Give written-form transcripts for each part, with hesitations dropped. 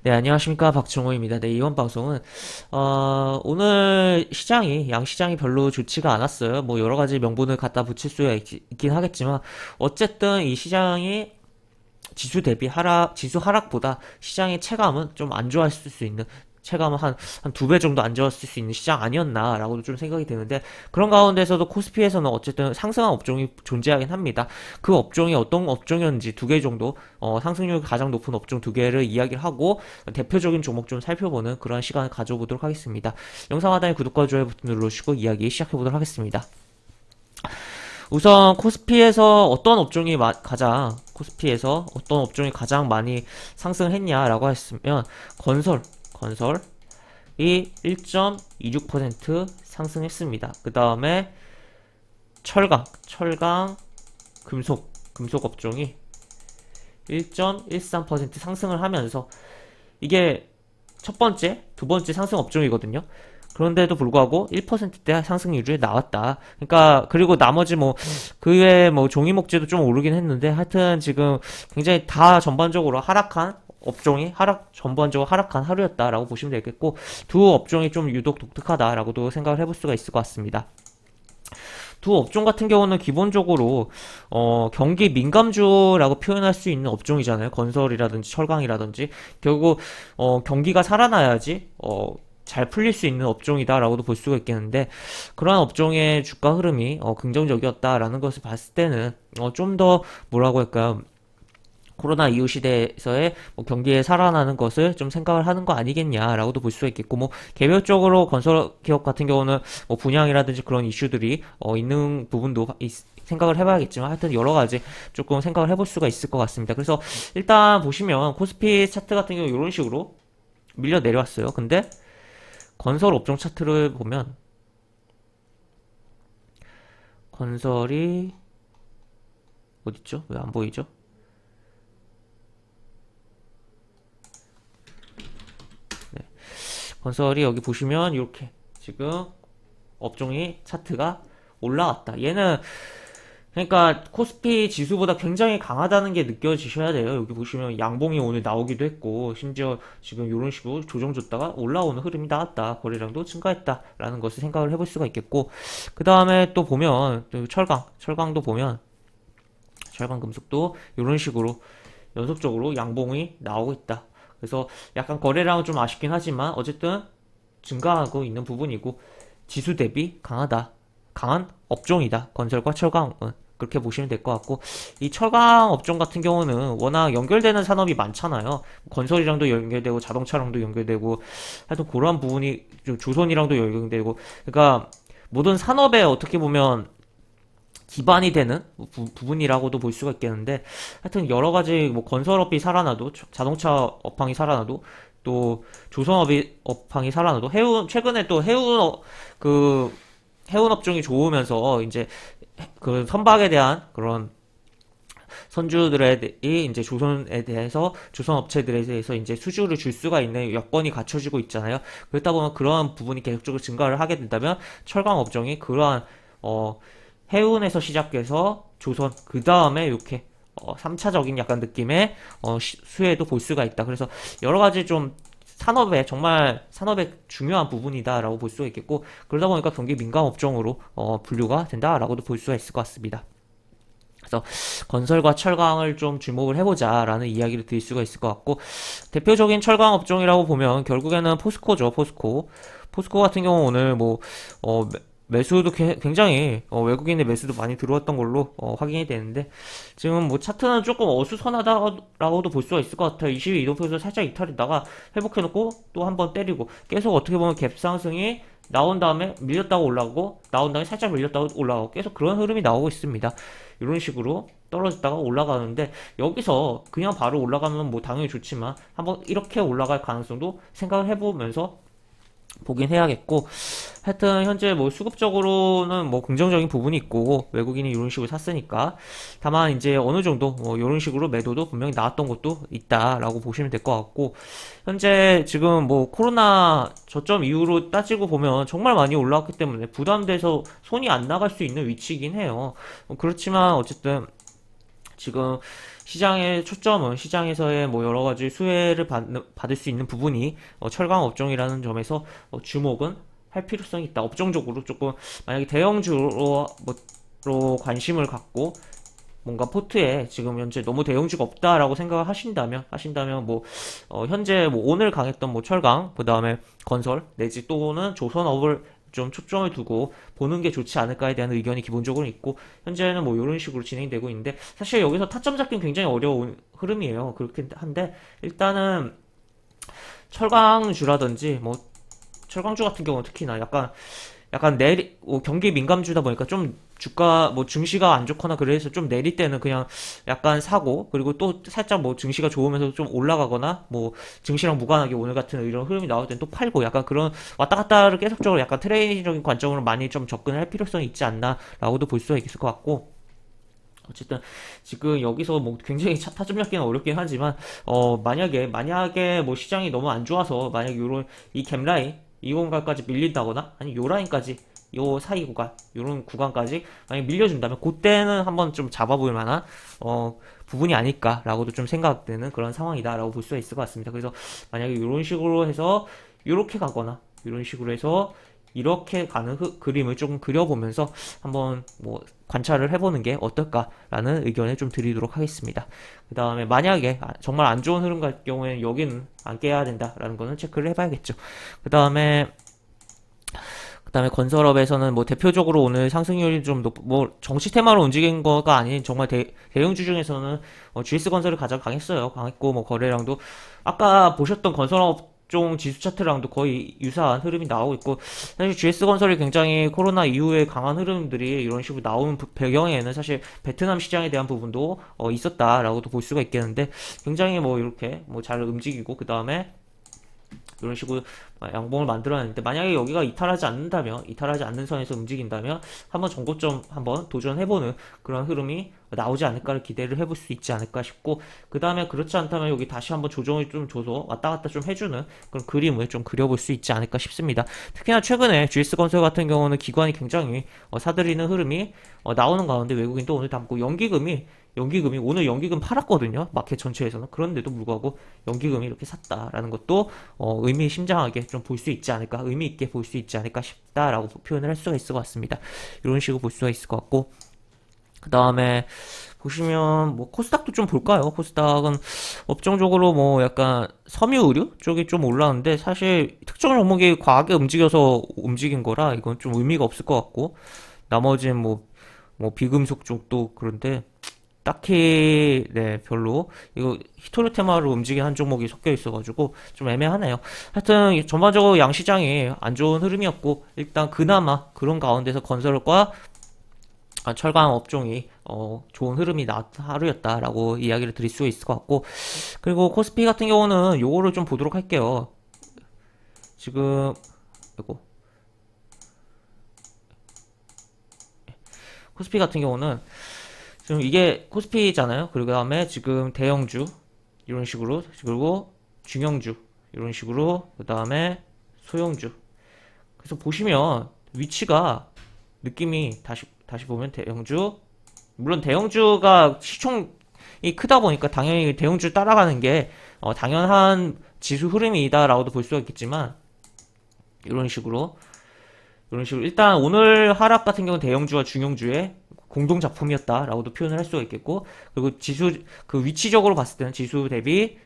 네, 안녕하십니까. 박정호입니다. 네, 이번 방송은, 오늘 양시장이 별로 좋지가 않았어요. 뭐, 여러 가지 명분을 갖다 붙일 수가 긴 하겠지만, 어쨌든 이 시장이 지수 하락보다 시장의 체감은 좀 안 좋았을 수 있는, 체감은 한 두 배 정도 안 좋았을 수 있는 시장 아니었나라고도 좀 생각이 드는데, 그런 가운데서도 코스피에서는 어쨌든 상승한 업종이 존재하긴 합니다. 그 업종이 어떤 업종이었는지 두 개 정도, 상승률이 가장 높은 업종 두 개를 이야기를 하고, 대표적인 종목 좀 살펴보는 그런 시간을 가져보도록 하겠습니다. 영상 하단에 구독과 좋아요 버튼 눌러주시고 이야기 시작해보도록 하겠습니다. 우선 코스피에서 어떤 업종이 가장 많이 상승했냐라고 했으면 건설이 1.26% 상승했습니다. 그 다음에 철강, 금속 업종이 1.13% 상승을 하면서 이게 첫 번째, 두 번째 상승 업종이거든요. 그런데도 불구하고 1%대 상승률이 나왔다. 그러니까 그리고 나머지 뭐 그 외에 뭐 종이목재도 좀 오르긴 했는데 하여튼 지금 굉장히 다 전반적으로 전반적으로 하락한 하루였다라고 보시면 되겠고 두 업종이 좀 유독 독특하다라고도 생각을 해볼 수가 있을 것 같습니다. 두 업종 같은 경우는 기본적으로 경기 민감주라고 표현할 수 있는 업종이잖아요. 건설이라든지 철강이라든지 결국 경기가 살아나야지 잘 풀릴 수 있는 업종이다라고도 볼 수가 있겠는데 그러한 업종의 주가 흐름이 긍정적이었다라는 것을 봤을 때는 좀 더 뭐라고 할까요? 코로나 이후 시대에서의 뭐 경기에 살아나는 것을 좀 생각을 하는 거 아니겠냐라고도 볼 수가 있겠고 뭐 개별적으로 건설 기업 같은 경우는 뭐 분양이라든지 그런 이슈들이 있는 부분도 생각을 해봐야겠지만 하여튼 여러 가지 조금 생각을 해볼 수가 있을 것 같습니다. 그래서 일단 보시면 코스피 차트 같은 경우 이런 식으로 밀려 내려왔어요. 근데 건설 업종 차트를 보면 건설이 어딨죠? 왜 안 보이죠? 건설이 여기 보시면 이렇게 지금 업종이 차트가 올라왔다. 얘는 그러니까 코스피 지수보다 굉장히 강하다는 게 느껴지셔야 돼요. 여기 보시면 양봉이 오늘 나오기도 했고 심지어 지금 이런 식으로 조정 줬다가 올라오는 흐름이 나왔다. 거래량도 증가했다라는 것을 생각을 해볼 수가 있겠고 그 다음에 또 보면 또 철강도 보면 철강 금속도 이런 식으로 연속적으로 양봉이 나오고 있다. 그래서 약간 거래량은 좀 아쉽긴 하지만 어쨌든 증가하고 있는 부분이고 지수 대비 강한 업종이다. 건설과 철강은 그렇게 보시면 될 것 같고 이 철강 업종 같은 경우는 워낙 연결되는 산업이 많잖아요. 건설이랑도 연결되고 자동차랑도 연결되고 하여튼 그러한 부분이 조선이랑도 연결되고 그러니까 모든 산업에 어떻게 보면 기반이 되는 부분이라고도 볼 수가 있겠는데 하여튼 여러 가지 뭐 건설업이 살아나도 자동차 업황이 살아나도 또 조선업이 업황이 살아나도 최근에 또 해운 업종이 좋으면서 이제 그 선박에 대한 그런 선주들이 이제 조선에 대해서 조선 업체들에 대해서 이제 수주를 줄 수가 있는 여건이 갖춰지고 있잖아요. 그렇다 보면 그러한 부분이 계속적으로 증가를 하게 된다면 철강 업종이 그러한 해운에서 시작해서 조선 그 다음에 이렇게 3차적인 약간 느낌의 수혜도 볼 수가 있다. 그래서 여러 가지 좀 산업의 중요한 부분이다라고 볼 수가 있겠고 그러다 보니까 경기 민감 업종으로 분류가 된다라고도 볼 수가 있을 것 같습니다. 그래서 건설과 철강을 좀 주목을 해보자라는 이야기를 드릴 수가 있을 것 같고 대표적인 철강 업종이라고 보면 결국에는 포스코죠. 포스코 같은 경우 오늘 뭐 매수도 굉장히 외국인의 매수도 많이 들어왔던 걸로 확인이 되는데 지금 뭐 차트는 조금 어수선하다라고도 볼 수가 있을 것 같아요. 22도표에서 살짝 이탈했다가 회복해놓고 또 한번 때리고 계속 어떻게 보면 갭 상승이 나온 다음에 밀렸다가 올라오고 나온 다음에 살짝 밀렸다가 올라오고 계속 그런 흐름이 나오고 있습니다. 이런 식으로 떨어졌다가 올라가는데 여기서 그냥 바로 올라가면 뭐 당연히 좋지만 한번 이렇게 올라갈 가능성도 생각을 해보면서 보긴 해야겠고 하여튼 현재 뭐 수급적으로는 뭐 긍정적인 부분이 있고 외국인이 이런 식으로 샀으니까 다만 이제 어느 정도 뭐 이런 식으로 매도도 분명히 나왔던 것도 있다라고 보시면 될 것 같고 현재 지금 뭐 코로나 저점 이후로 따지고 보면 정말 많이 올라왔기 때문에 부담돼서 손이 안 나갈 수 있는 위치이긴 해요. 그렇지만 어쨌든 지금 시장의 초점은 시장에서의 뭐 여러 가지 수혜를 받을 수 있는 부분이 철강 업종이라는 점에서 주목은 할 필요성이 있다. 업종적으로 조금 만약에 대형주로 로 관심을 갖고 뭔가 포트에 지금 현재 너무 대형주가 없다라고 생각을 하신다면 뭐 현재 뭐 오늘 강했던 뭐 철강 그다음에 건설 내지 또는 조선업을 좀 초점을 두고 보는 게 좋지 않을까에 대한 의견이 기본적으로 있고 현재는 뭐 이런 식으로 진행되고 있는데 사실 여기서 타점 잡기는 굉장히 어려운 흐름이에요. 그렇긴 한데 일단은 철강주라든지 뭐 철강주 같은 경우는 특히나 약간 경기 민감주다 보니까 좀 주가 뭐 증시가 안 좋거나 그래서 좀 내릴 때는 그냥 약간 사고 그리고 또 살짝 뭐 증시가 좋으면서 좀 올라가거나 뭐 증시랑 무관하게 오늘 같은 이런 흐름이 나올 땐 또 팔고 약간 그런 왔다 갔다를 계속적으로 약간 트레이딩적인 관점으로 많이 좀 접근을 할 필요성이 있지 않나라고도 볼 수가 있을 것 같고 어쨌든 지금 여기서 뭐 굉장히 타점 잡기는 어렵긴 하지만 만약에 뭐 시장이 너무 안 좋아서 만약 요런 이 갭라인 이 공간까지 밀린다거나 아니 요 라인까지 요 사이 구간 요런 구간까지 만약 밀려준다면 그때는 한번 좀 잡아볼 만한 부분이 아닐까라고도 좀 생각되는 그런 상황이다라고 볼 수가 있을 것 같습니다. 그래서 만약에 이런 식으로 해서 요렇게 가거나 이런 식으로 해서 이렇게 가는 그림을 조금 그려보면서 한번 뭐 관찰을 해보는 게 어떨까라는 의견을 좀 드리도록 하겠습니다. 그 다음에 만약에 정말 안 좋은 흐름 같은 경우에는 여기는 안 깨야 된다라는 거는 체크를 해봐야겠죠. 그 다음에 건설업에서는 뭐 대표적으로 오늘 상승률이 좀 뭐 정치 테마로 움직인 거가 아닌 정말 대형주 중에서는 GS건설이 가장 강했고 뭐 거래량도 아까 보셨던 건설업종 지수 차트랑도 거의 유사한 흐름이 나오고 있고 사실 GS건설이 굉장히 코로나 이후에 강한 흐름들이 이런 식으로 나오는 배경에는 사실 베트남 시장에 대한 부분도 있었다라고도 볼 수가 있겠는데 굉장히 뭐 이렇게 뭐 잘 움직이고 그 다음에 이런 식으로 양봉을 만들어냈는데 만약에 여기가 이탈하지 않는 선에서 움직인다면 한번 전고점 한번 도전해보는 그런 흐름이 나오지 않을까를 기대를 해볼 수 있지 않을까 싶고 그 다음에 그렇지 않다면 여기 다시 한번 조정을 좀 줘서 왔다 갔다 좀 해주는 그런 그림을 좀 그려볼 수 있지 않을까 싶습니다. 특히나 최근에 GS건설 같은 경우는 기관이 굉장히 사들이는 흐름이 나오는 가운데 외국인도 오늘 담고 연기금이 오늘 연기금 팔았거든요. 마켓 전체에서는. 그런데도 불구하고 연기금이 이렇게 샀다라는 것도 의미심장하게 좀 볼 수 있지 않을까, 의미 있게 볼 수 있지 않을까 싶다라고 표현을 할 수가 있을 것 같습니다. 이런 식으로 볼 수가 있을 것 같고 그 다음에 보시면 뭐 코스닥도 좀 볼까요? 코스닥은 업종적으로 뭐 약간 섬유 의류 쪽이 좀 올라오는데 사실 특정 종목이 과하게 움직여서 움직인 거라 이건 좀 의미가 없을 것 같고 나머지는 뭐 비금속 쪽도 그런데 딱히 네 별로 이거 히토리 테마로 움직인 한 종목이 섞여 있어가지고 좀 애매하네요. 하여튼 전반적으로 양시장이 안 좋은 흐름이었고 일단 그나마 그런 가운데서 건설과 철강 업종이 좋은 흐름이 나왔던 하루였다라고 이야기를 드릴 수 있을 것 같고 그리고 코스피 같은 경우는 요거를 좀 보도록 할게요. 지금 이거 코스피 같은 경우는 지금 이게 코스피잖아요. 그리고 다음에 지금 대형주 이런 식으로 그리고 중형주 이런 식으로 그 다음에 소형주 그래서 보시면 위치가 느낌이 다시 보면 대형주 물론 대형주가 시총이 크다 보니까 당연히 대형주 따라가는 게 당연한 지수 흐름이다라고도 볼 수가 있겠지만 이런 식으로 일단 오늘 하락 같은 경우는 대형주와 중형주의 공동 작품이었다라고도 표현을 할 수가 있겠고 그리고 지수 그 위치적으로 봤을 때는 지수 대비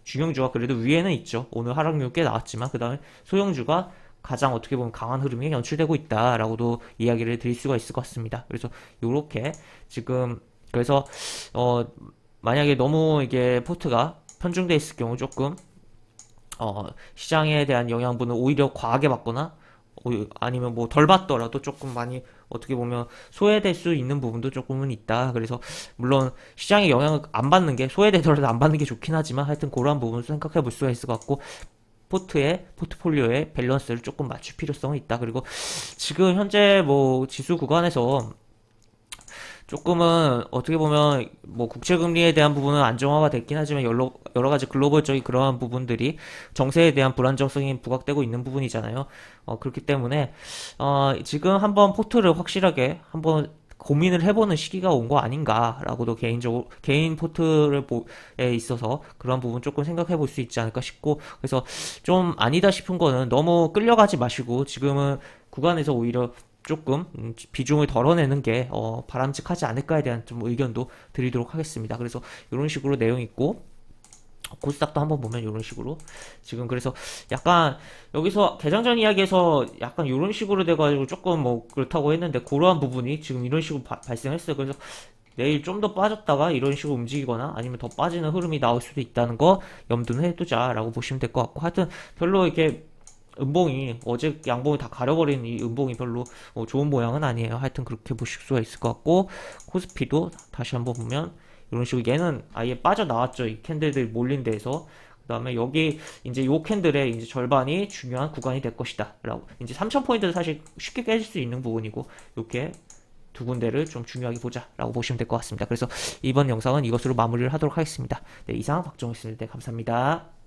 중형주가 그래도 위에는 있죠. 오늘 하락률 꽤 나왔지만 그 다음에 소형주가 가장 어떻게 보면 강한 흐름이 연출되고 있다라고도 이야기를 드릴 수가 있을 것 같습니다. 그래서 요렇게 지금 그래서 만약에 너무 이게 포트가 편중돼 있을 경우 조금 시장에 대한 영향분을 오히려 과하게 받거나 아니면 뭐 덜 받더라도 조금 많이 어떻게 보면 소외될 수 있는 부분도 조금은 있다. 그래서 물론 시장에 영향을 안 받는 게 소외되더라도 안 받는 게 좋긴 하지만 하여튼 그러한 부분을 생각해 볼 수가 있을 것 같고 포트폴리오의 밸런스를 조금 맞출 필요성은 있다. 그리고 지금 현재 뭐 지수 구간에서 조금은 어떻게 보면 뭐 국채금리에 대한 부분은 안정화가 됐긴 하지만 여러 가지 글로벌적인 그러한 부분들이 정세에 대한 불안정성이 부각되고 있는 부분이잖아요. 그렇기 때문에 지금 한번 포트를 확실하게 한번 고민을 해보는 시기가 온 거 아닌가라고도 개인적으로 개인 포트에 있어서 그런 부분 조금 생각해 볼 수 있지 않을까 싶고 그래서 좀 아니다 싶은 거는 너무 끌려가지 마시고 지금은 구간에서 오히려 조금 비중을 덜어내는 게 바람직하지 않을까에 대한 좀 의견도 드리도록 하겠습니다. 그래서 이런 식으로 내용 있고 코스닥도 한번 보면 이런 식으로 지금 그래서 약간 여기서 개장전 이야기에서 약간 이런 식으로 돼가지고 조금 뭐 그렇다고 했는데 그러한 부분이 지금 이런 식으로 발생했어요. 그래서 내일 좀 더 빠졌다가 이런 식으로 움직이거나 아니면 더 빠지는 흐름이 나올 수도 있다는 거 염두는 해두자라고 보시면 될 것 같고 하여튼 별로 이렇게 음봉이 어제 양봉이 다 가려버린 이 음봉이 별로 좋은 모양은 아니에요. 하여튼 그렇게 보실 수가 있을 것 같고 코스피도 다시 한번 보면 이런 식으로 얘는 아예 빠져나왔죠. 이 캔들들 몰린 데에서. 그 다음에 여기 이제 요 캔들의 이제 절반이 중요한 구간이 될 것이다. 라고. 이제 3000포인트도 사실 쉽게 깨질 수 있는 부분이고, 이렇게 두 군데를 좀 중요하게 보자. 라고 보시면 될 것 같습니다. 그래서 이번 영상은 이것으로 마무리를 하도록 하겠습니다. 네, 이상 박정우였습니다. 네, 감사합니다.